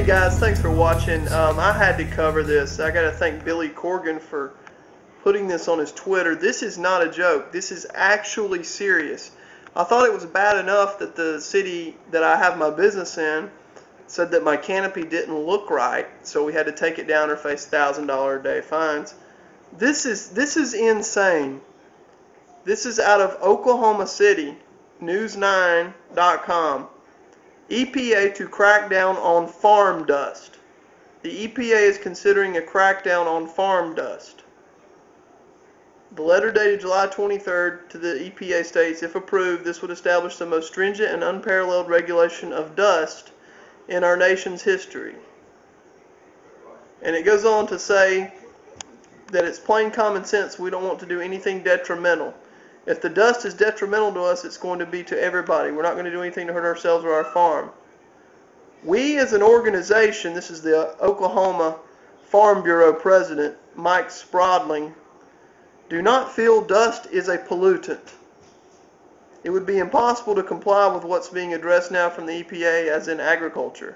Hey guys, thanks for watching. I had to cover this. I got to thank Billy Corgan for putting this on his Twitter. This is not a joke. This is actually serious. I thought it was bad enough that the city that I have my business in said that my canopy didn't look right, so we had to take it down or face $1,000 a day fines. This is insane. This is out of Oklahoma City, news9.com. EPA to crack down on farm dust. The EPA is considering a crackdown on farm dust. The letter dated July 23rd to the EPA states, if approved, this would establish the most stringent and unparalleled regulation of dust in our nation's history. And it goes on to say that it's plain common sense. We don't want to do anything detrimental. If the dust is detrimental to us, it's going to be to everybody. We're not going to do anything to hurt ourselves or our farm. We as an organization, this is the Oklahoma Farm Bureau President, Mike Sprodling, do not feel dust is a pollutant. It would be impossible to comply with what's being addressed now from the EPA as in agriculture.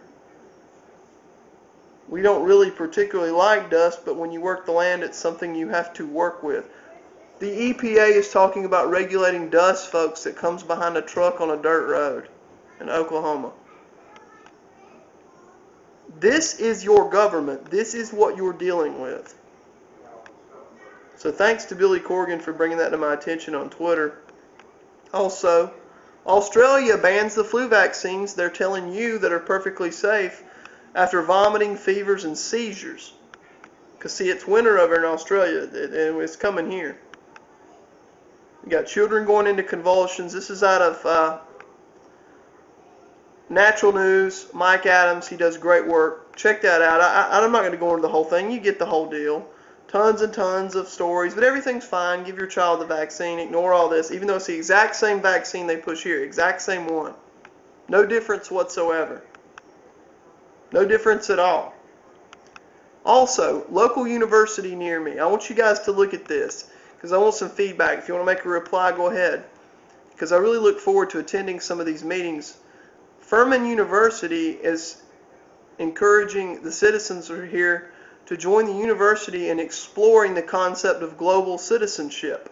We don't really particularly like dust, but when you work the land, it's something you have to work with. The EPA is talking about regulating dust, folks, that comes behind a truck on a dirt road in Oklahoma. This is your government. This is what you're dealing with. So thanks to Billy Corgan for bringing that to my attention on Twitter. Also, Australia bans the flu vaccines they're telling you that are perfectly safe after vomiting, fevers, and seizures. Because, see, it's winter over in Australia, and it's coming here. You got children going into convulsions. This is out of Natural News. Mike Adams, he does great work. Check that out. I'm not going to go into the whole thing. You get the whole deal. Tons and tons of stories, but everything's fine. Give your child the vaccine. Ignore all this, even though it's the exact same vaccine they push here. Exact same one. No difference whatsoever. No difference at all. Also, local university near me. I want you guys to look at this, because I want some feedback. If you want to make a reply, go ahead. Because I really look forward to attending some of these meetings. Furman University is encouraging the citizens who are here to join the university in exploring the concept of global citizenship.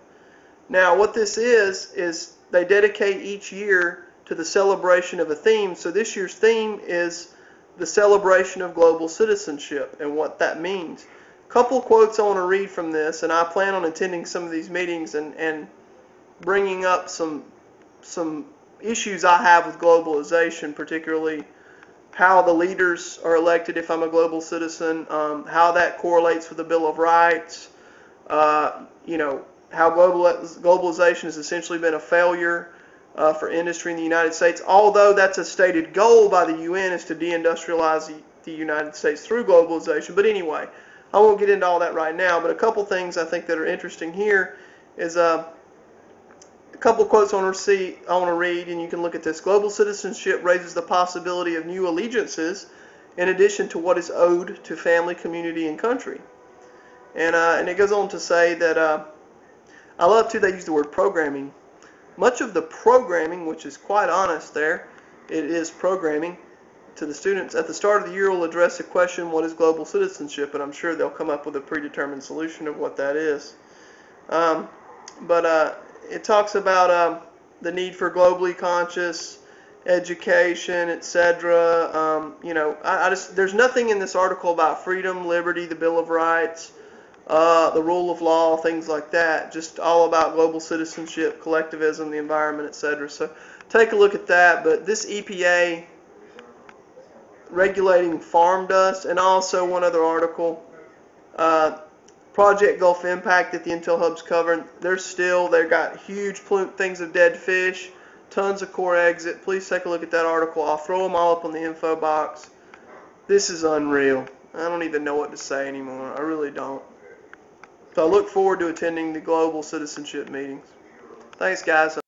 Now, what this is they dedicate each year to the celebration of a theme. So this year's theme is the celebration of global citizenship and what that means. Couple quotes I want to read from this, and I plan on attending some of these meetings and bringing up some issues I have with globalization, particularly how the leaders are elected if I'm a global citizen, how that correlates with the Bill of Rights, how globalization has essentially been a failure for industry in the United States, although that's a stated goal by the UN is to deindustrialize the United States through globalization. But anyway, I won't get into all that right now, but a couple things I think that are interesting here is a couple quotes I want to read, and you can look at this. Global citizenship raises the possibility of new allegiances in addition to what is owed to family, community, and country. And it goes on to say that I love, too, they use the word programming. Much of the programming, which is quite honest there, it is programming to the students. At the start of the year, we'll address the question, what is global citizenship? And I'm sure they'll come up with a predetermined solution of what that is. It talks about the need for globally conscious education, etc. There's nothing in this article about freedom, liberty, the Bill of Rights, the rule of law, things like that. Just all about global citizenship, collectivism, the environment, etc. So take a look at that. But this EPA regulating farm dust, and also one other article, Project Gulf Impact that the Intel Hub's covering. They've got huge things of dead fish, tons of core exit. Please take a look at that article. I'll throw them all up on the info box. This is unreal. I don't even know what to say anymore. I really don't. So I look forward to attending the global citizenship meetings. Thanks, guys.